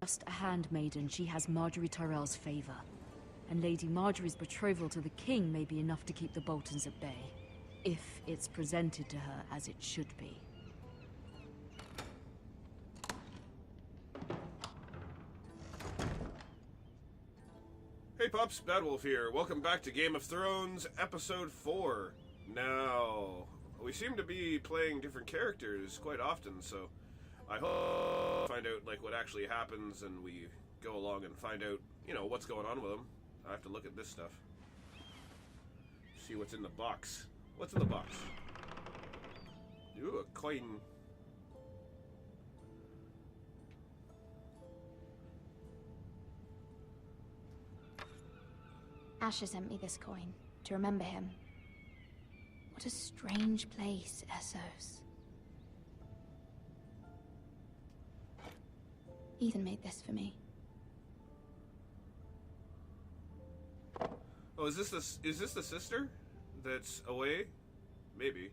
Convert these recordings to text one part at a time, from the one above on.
Just a handmaiden, she has Marjorie Tyrell's favor. And Lady Marjorie's betrothal to the king may be enough to keep the Boltons at bay. If it's presented to her as it should be. Hey pups, Badwolf here. Welcome back to Game of Thrones, Episode 4. Now, we seem to be playing different characters quite often, so I hope find out like what actually happens and we go along and find out, you know, what's going on with them. I have to look at this stuff. See what's in the box. What's in the box? Ooh, a coin. Asher sent me this coin to remember him. What a strange place, Essos. Ethan made this for me. Oh, is this the sister that's away? Maybe.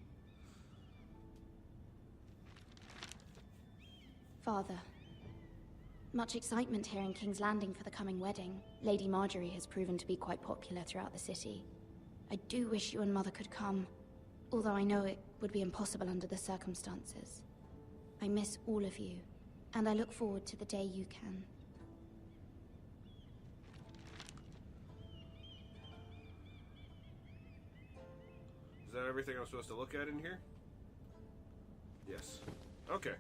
Father. Much excitement here in King's Landing for the coming wedding. Lady Marjorie has proven to be quite popular throughout the city. I do wish you and Mother could come, although I know it would be impossible under the circumstances. I miss all of you, and I look forward to the day you can. Is that everything I'm supposed to look at in here? Yes. Okay.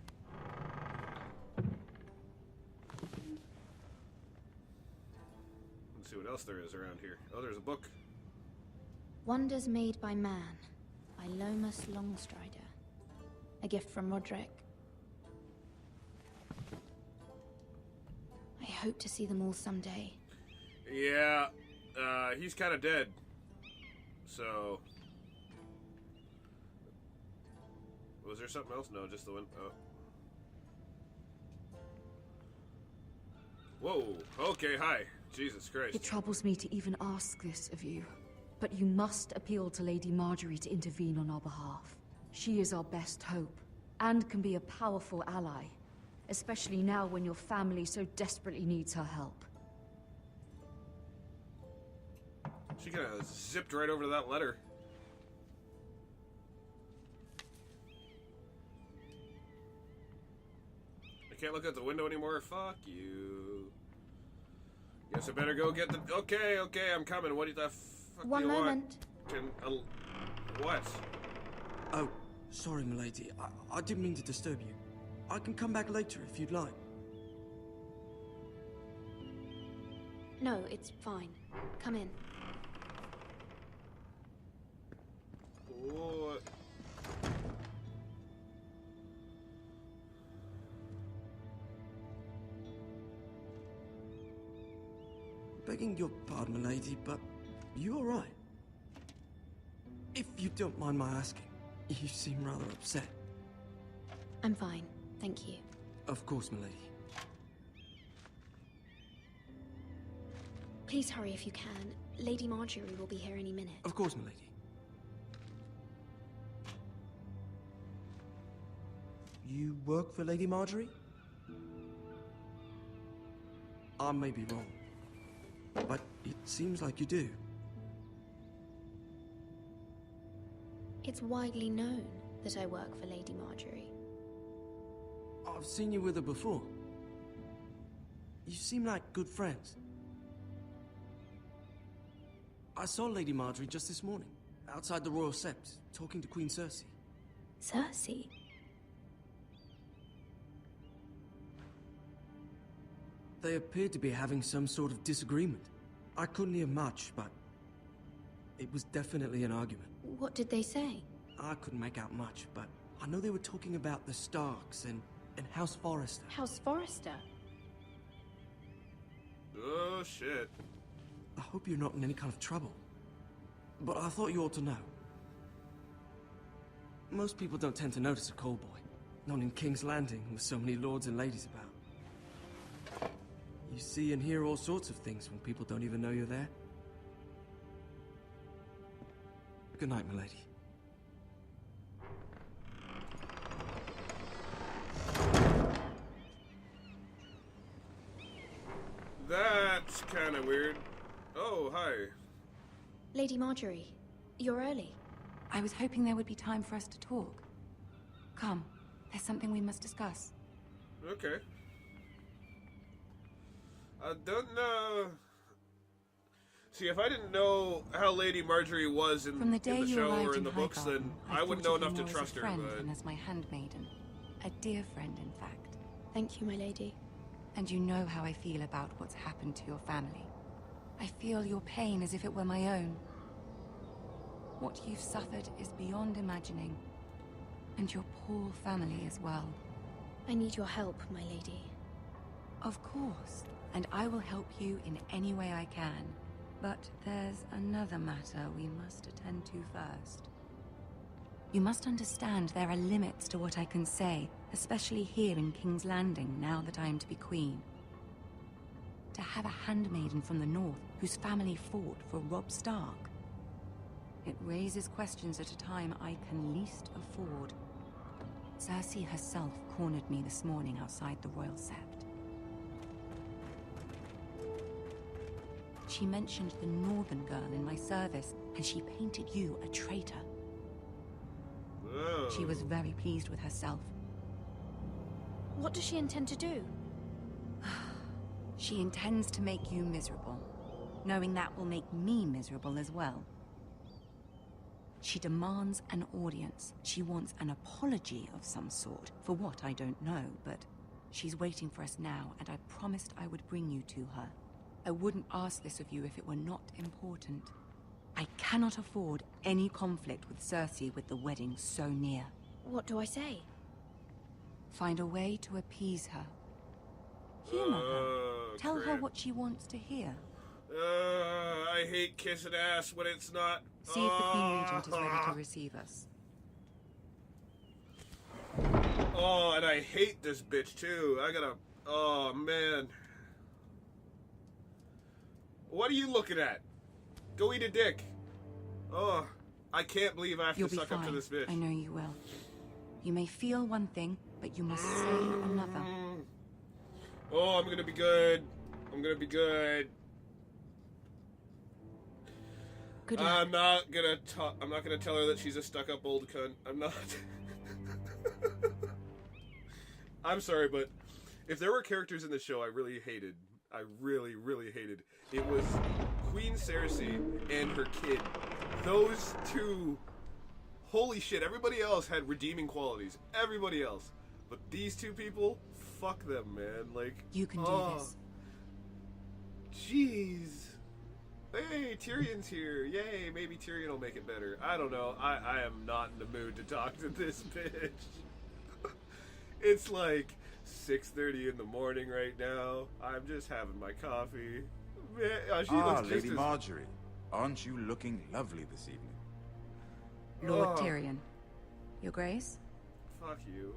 Let's see what else there is around here. Oh, there's a book. Wonders Made by Man, by Lomas Longstrider. A gift from Roderick. I hope to see them all someday. Yeah, he's kind of dead. So... Was there something else? No, just the one. Oh. Whoa. Okay, hi. Jesus Christ. It troubles me to even ask this of you, but you must appeal to Lady Marjorie to intervene on our behalf. She is our best hope, and can be a powerful ally, especially now when your family so desperately needs her help. She kind of zipped right over to that letter. I can't look out the window anymore. Fuck you. Guess I better go get the... Okay, I'm coming. What the fuck One do you moment. want? What? Oh, sorry, milady. I didn't mean to disturb you. I can come back later if you'd like. No, it's fine. Come in. What? Begging your pardon, milady, but you all right? If you don't mind my asking, you seem rather upset. I'm fine, thank you. Of course, milady. Please hurry if you can. Lady Marjorie will be here any minute. Of course, milady. You work for Lady Marjorie? I may be wrong, but it seems like you do. It's widely known that I work for Lady Marjorie. I've seen you with her before. You seem like good friends. I saw Lady Marjorie just this morning, outside the Royal Sept, talking to Queen Cersei. Cersei? They appeared to be having some sort of disagreement. I couldn't hear much, but it was definitely an argument. What did they say? I couldn't make out much, but I know they were talking about the Starks and House Forrester. House Forrester? Oh, shit. I hope you're not in any kind of trouble, but I thought you ought to know. Most people don't tend to notice a call boy, not in King's Landing with so many lords and ladies about. You see and hear all sorts of things when people don't even know you're there. Good night, milady. That's kind of weird. Oh, hi. Lady Marjorie, you're early. I was hoping there would be time for us to talk. Come, there's something we must discuss. Okay. I don't know. See, if I didn't know how Lady Marjorie was in From the day the you show arrived or in in the books, then I wouldn't know enough to trust her. Friend But and as my handmaiden, a dear friend, in fact. Thank you, my lady. And you know how I feel about what's happened to your family. I feel your pain as if it were my own. What you've suffered is beyond imagining. And your poor family as well. I need your help, my lady. Of course, and I will help you in any way I can. But there's another matter we must attend to first. You must understand there are limits to what I can say, especially here in King's Landing, now that I am to be queen. To have a handmaiden from the north whose family fought for Robb Stark. It raises questions at a time I can least afford. Cersei herself cornered me this morning outside the Royal Sept. She mentioned the northern girl in my service, and she painted you a traitor. Whoa. She was very pleased with herself. What does she intend to do? She intends to make you miserable, knowing that will make me miserable as well. She demands an audience. She wants an apology of some sort, for what I don't know, but she's waiting for us now, and I promised I would bring you to her. I wouldn't ask this of you if it were not important. I cannot afford any conflict with Cersei with the wedding so near. What do I say? Find a way to appease her. Humor her. Tell her crap. what she wants to hear. I hate kissing ass when it's not. See if the Queen Regent is ready to receive us. Oh, and I hate this bitch too. I gotta. Oh man. What are you looking at? Go eat a dick. Oh, I can't believe I have You'll to be suck fine. up to this bitch. I know you will. You may feel one thing, but you must say another. Oh, I'm gonna be good. I'm gonna be good. Good luck. I'm not gonna tell her that she's a stuck-up old cunt. I'm not. I'm sorry, but if there were characters in the show I really hated, I really, really hated, it was Queen Cersei and her kid. Those two, holy shit, everybody else had redeeming qualities. Everybody else. But these two people, fuck them, man. Like, You can do this. Jeez. Hey, Tyrion's here. Yay, maybe Tyrion will make it better. I don't know. I am not in the mood to talk to this bitch. It's like 6:30 in the morning right now. I'm just having my coffee. Man, she looks just Lady as... Marjorie. Aren't you looking lovely this evening? Lord Oh. Tyrion. Your Grace? Fuck you.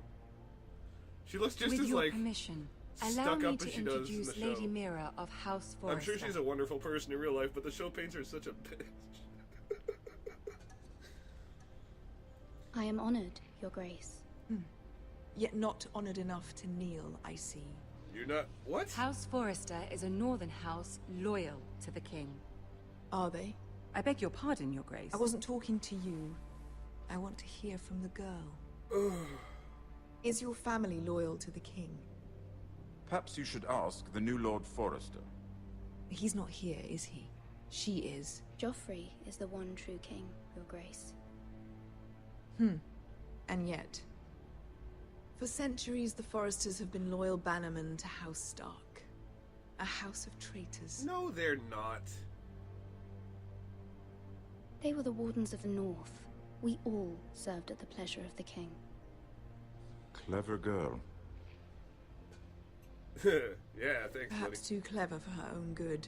She looks just With as, your like, permission, allow stuck me up to as she does in the introduce show. Lady Mira of House I'm Forrester. sure she's a wonderful person in real life, but the show paints her as such a bitch. I am honored, Your Grace. Yet not honored enough to kneel, I see. You're not... What? House Forrester is a northern house loyal to the king. Are they? I beg your pardon, Your Grace. I wasn't talking to you. I want to hear from the girl. Is your family loyal to the king? Perhaps you should ask the new Lord Forrester. He's not here, is he? She is. Joffrey is the one true king, Your Grace. And yet... For centuries, the Forresters have been loyal bannermen to House Stark. A house of traitors. No, they're not. They were the Wardens of the North. We all served at the pleasure of the king. Clever girl. Yeah, thanks, buddy. Perhaps too clever for her own good.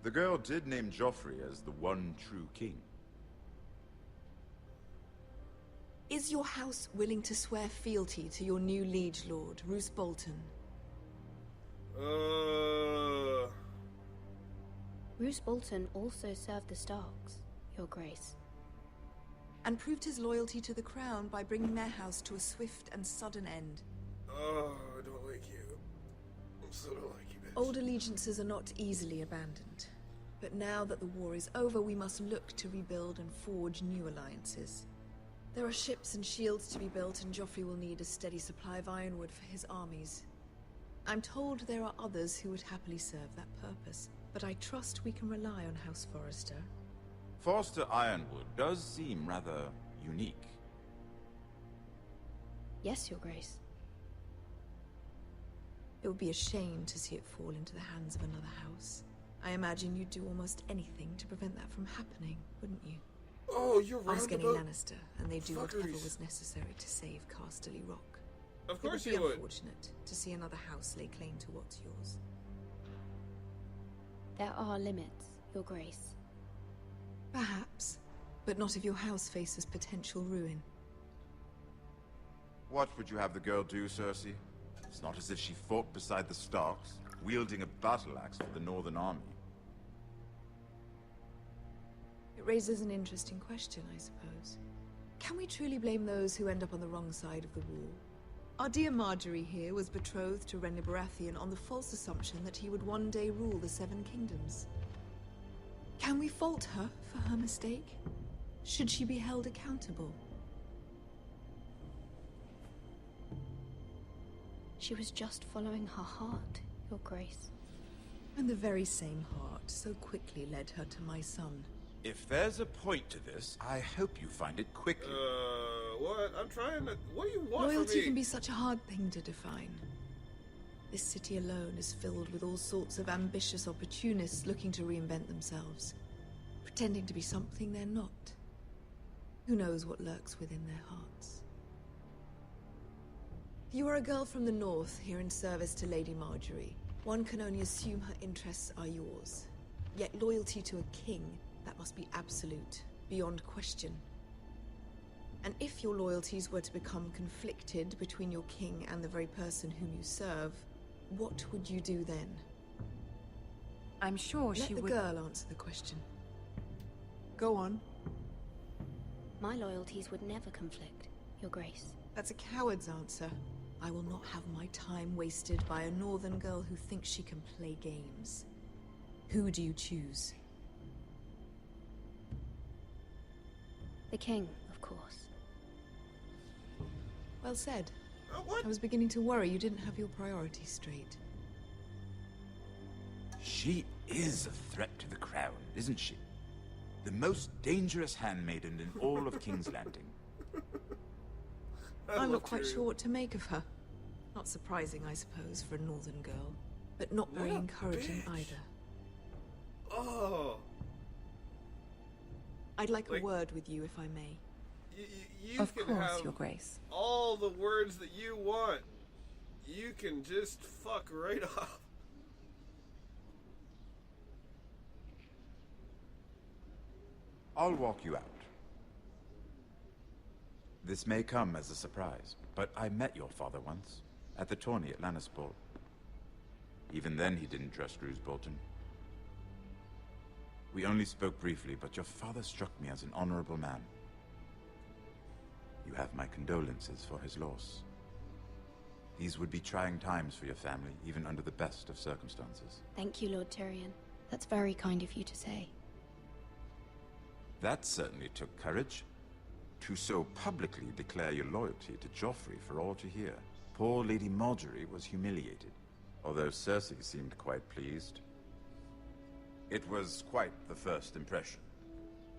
The girl did name Joffrey as the one true king. Is your house willing to swear fealty to your new liege lord, Roose Bolton? Roose Bolton also served the Starks, Your Grace. And proved his loyalty to the crown by bringing their house to a swift and sudden end. Oh, I don't like you. I so don't like you, Old allegiances are not easily abandoned. But now that the war is over, we must look to rebuild and forge new alliances. There are ships and shields to be built, and Joffrey will need a steady supply of ironwood for his armies. I'm told there are others who would happily serve that purpose, but I trust we can rely on House Forrester. Forster Ironwood does seem rather unique. Yes, Your Grace. It would be a shame to see it fall into the hands of another house. I imagine you'd do almost anything to prevent that from happening, wouldn't you? Oh, you're Ask any roundabout. Lannister, and they'd do whatever fuckeries. was necessary to save Casterly Rock. Of course it you would be would. unfortunate to see another house lay claim to what's yours. There are limits, Your Grace. Perhaps, but not if your house faces potential ruin. What would you have the girl do, Cersei? It's not as if she fought beside the Starks, wielding a battle axe for the Northern Army. It raises an interesting question, I suppose. Can we truly blame those who end up on the wrong side of the war? Our dear Marjorie here was betrothed to Renly Baratheon on the false assumption that he would one day rule the Seven Kingdoms. Can we fault her for her mistake? Should she be held accountable? She was just following her heart, Your Grace. And the very same heart so quickly led her to my son. If there's a point to this, I hope you find it quickly. What? I'm trying to... What do you want from Loyalty me? can be such a hard thing to define. This city alone is filled with all sorts of ambitious opportunists looking to reinvent themselves, pretending to be something they're not. Who knows what lurks within their hearts? You are a girl from the north, here in service to Lady Marjorie. One can only assume her interests are yours. Yet loyalty to a king, that must be absolute, beyond question. And if your loyalties were to become conflicted between your king and the very person whom you serve, what would you do then? I'm sure Let she the would... girl answer the question. Go on. My loyalties would never conflict, Your Grace. That's a coward's answer. I will not have my time wasted by a northern girl who thinks she can play games. Who do you choose? The King, of course. Well said. What? I was beginning to worry you didn't have your priorities straight. She is a threat to the crown, isn't she? The most dangerous handmaiden in all of King's Landing. I'm not quite sure what to make of her. Not surprising, I suppose, for a northern girl. But not very What a encouraging bitch. either. Oh. I'd like Like- a word with you, if I may. You Of can course, have Your Grace. all the words that you want. You can just fuck right off. I'll walk you out. This may come as a surprise, but I met your father once, at the tourney at Lannisport. Even then he didn't trust Roose Bolton. We only spoke briefly, but your father struck me as an honorable man. You have my condolences for his loss. These would be trying times for your family, even under the best of circumstances. Thank you, Lord Tyrion. That's very kind of you to say. That certainly took courage. To so publicly declare your loyalty to Joffrey for all to hear. Poor Lady Marjorie was humiliated, although Cersei seemed quite pleased. It was quite the first impression.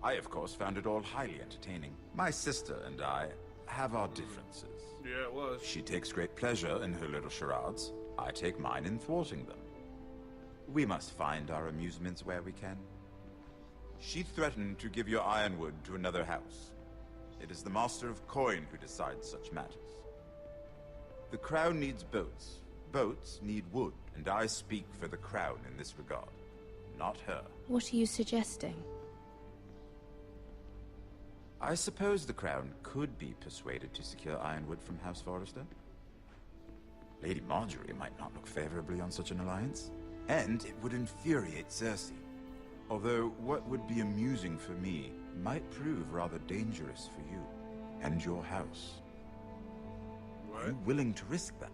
I, of course, found it all highly entertaining. My sister and I have our differences. Yeah, it was. She takes great pleasure in her little charades. I take mine in thwarting them. We must find our amusements where we can. She threatened to give your ironwood to another house. It is the Master of Coin who decides such matters. The Crown needs boats. Boats need wood, and I speak for the Crown in this regard. Not her. What are you suggesting? I suppose the Crown could be persuaded to secure ironwood from House Forrester. Lady Marjorie might not look favorably on such an alliance, and it would infuriate Cersei. Although what would be amusing for me might prove rather dangerous for you and your house. Are What? you willing to risk that?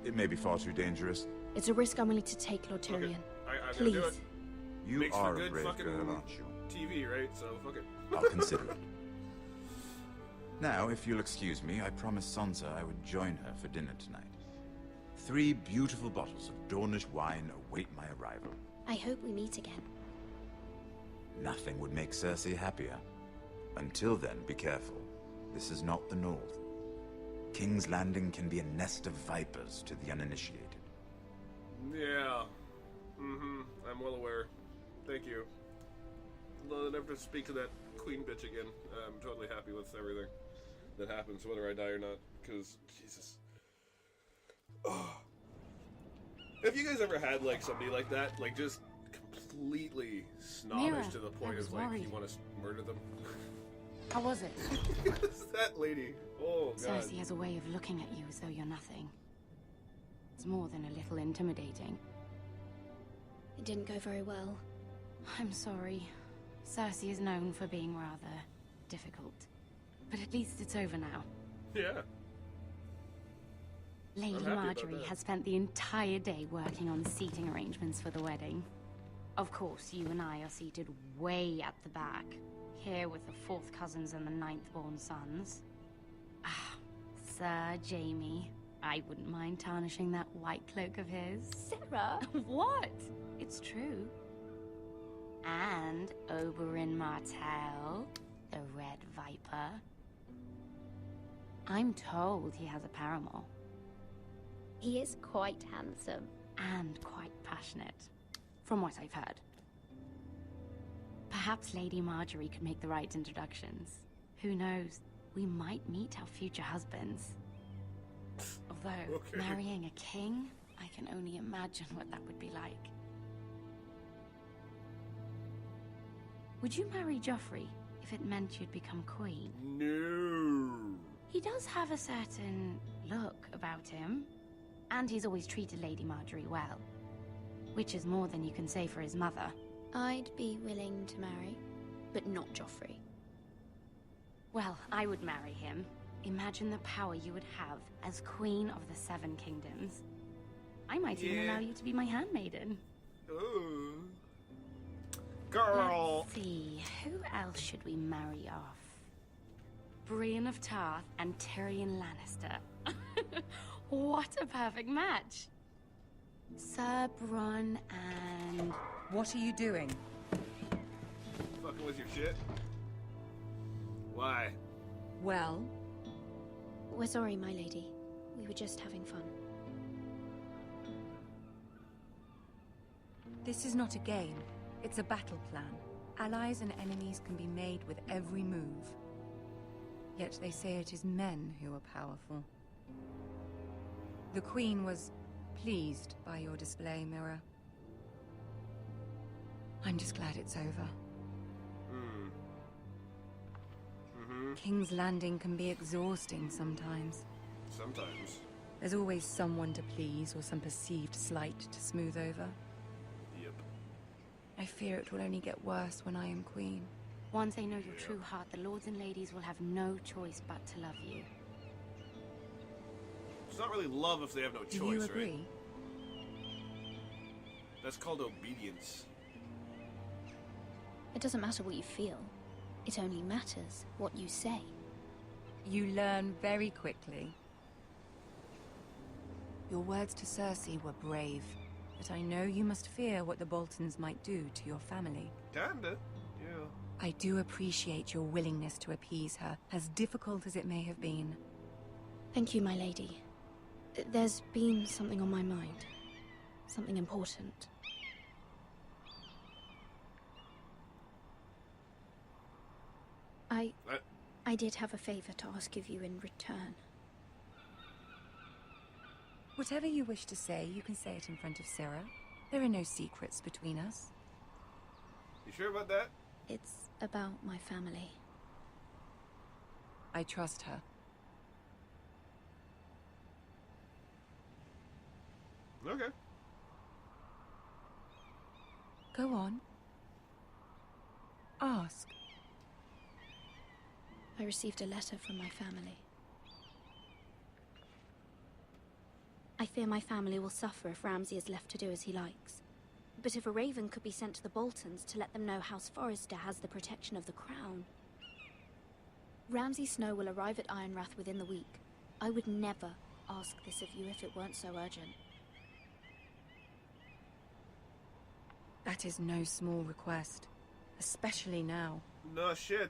It may be far too dangerous. It's a risk I'm willing to take, Lord Tyrion. Okay. I'm gonna do it. Please. You Makes are for a good brave fucking girl, aren't you? TV, right? So, fuck it. I'll consider it. Now, if you'll excuse me, I promised Sansa I would join her for dinner tonight. 3 beautiful bottles of Dornish wine await my arrival. I hope we meet again. Nothing would make Cersei happier. Until then, be careful. This is not the North. King's Landing can be a nest of vipers to the uninitiated. Yeah. I'm well aware. Thank you. I'll never speak to that queen bitch again. I'm totally happy with everything that happens, whether I die or not. Because, Jesus. Oh. Have you guys ever had, like, somebody like that? Like, just completely snobbish Mira, to the point I was of, like, worried. you want to murder them? How was it? That lady. Oh, God. Cersei has a way of looking at you as though you're nothing. It's more than a little intimidating. It didn't go very well. I'm sorry. Cersei is known for being rather difficult. But at least it's over now. Yeah. Lady happy about Marjorie that. has spent the entire day working on seating arrangements for the wedding. Of course, you and I are seated way at the back, here with the 4th cousins and the 9th-born sons. Ah, Sir Jaime. I wouldn't mind tarnishing that white cloak of his. Sarah? What? It's true. And Oberyn Martell, the Red Viper. I'm told he has a paramour. He is quite handsome. And quite passionate, from what I've heard. Perhaps Lady Marjorie could make the right introductions. Who knows? We might meet our future husbands. Although, Okay. marrying a king, I can only imagine what that would be like. Would you marry Joffrey if it meant you'd become queen? No. He does have a certain look about him, and he's always treated Lady Marjorie well. Which is more than you can say for his mother. I'd be willing to marry, but not Joffrey. Well, I would marry him. Imagine the power you would have as Queen of the 7 Kingdoms. I might even Yeah. allow you to be my handmaiden. Ooh. Girl. Let's see, who else should we marry off? Brienne of Tarth and Tyrion Lannister. What a perfect match! Sir Bronn and... What are you doing? Fucking with your shit. Why? Well, We're sorry, my lady. We were just having fun. this is not a game. It's a battle plan. Allies and enemies can be made with every move. Yet they say it is men who are powerful. The Queen was pleased by your display, Mira. I'm just glad it's over. King's Landing can be exhausting sometimes. Sometimes. There's always someone to please or some perceived slight to smooth over. Yep. I fear it will only get worse when I am queen. once they know your true heart, the lords and ladies will have no choice but to love you. It's not really love if they have no Do choice, you right? agree? That's called obedience. It doesn't matter what you feel. It only matters what you say. You learn very quickly. Your words to Cersei were brave, but I know you must fear what the Boltons might do to your family. Kinda. Yeah. I do appreciate your willingness to appease her, as difficult as it may have been. Thank you, my lady. There's been something on my mind. Something important. I did have a favor to ask of you in return. Whatever you wish to say, you can say it in front of Sarah. There are no secrets between us. You sure about that? It's about my family. I trust her. Okay. Go on. Ask. I received a letter from my family. I fear my family will suffer if Ramsay is left to do as he likes. But if a raven could be sent to the Boltons to let them know House Forrester has the protection of the crown... Ramsay Snow will arrive at Ironrath within the week. I would never ask this of you if it weren't so urgent. That is no small request, especially now. No shit.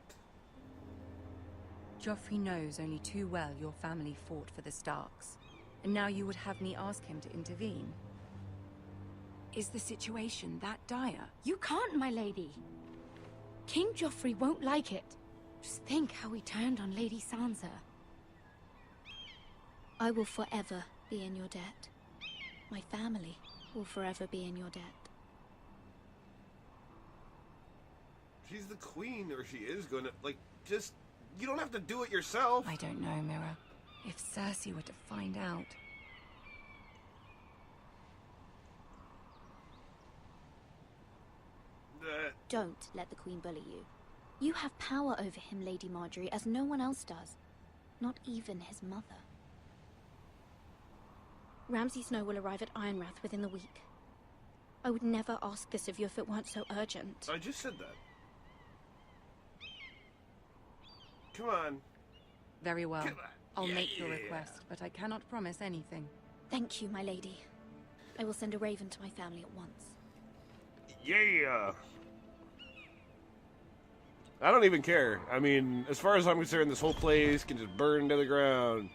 Joffrey knows only too well your family fought for the Starks, and now you would have me ask him to intervene. Is the situation that dire? You can't, my lady. King Joffrey won't like it. Just think how he turned on Lady Sansa. I will forever be in your debt. My family will forever be in your debt. She's the queen, or she is gonna, like, just... You don't have to do it yourself. I don't know, Mira. If Cersei were to find out... Don't let the Queen bully you. You have power over him, Lady Marjorie, as no one else does. Not even his mother. Ramsay Snow will arrive at Ironrath within the week. I would never ask this of you if it weren't so urgent. I just said that. Come on. Very well. Come on. I'll Yeah, make your yeah. request, but I cannot promise anything. Thank you, my lady. I will send a raven to my family at once. Yeah. I don't even care. I mean, as far as I'm concerned, this whole place can just burn to the ground.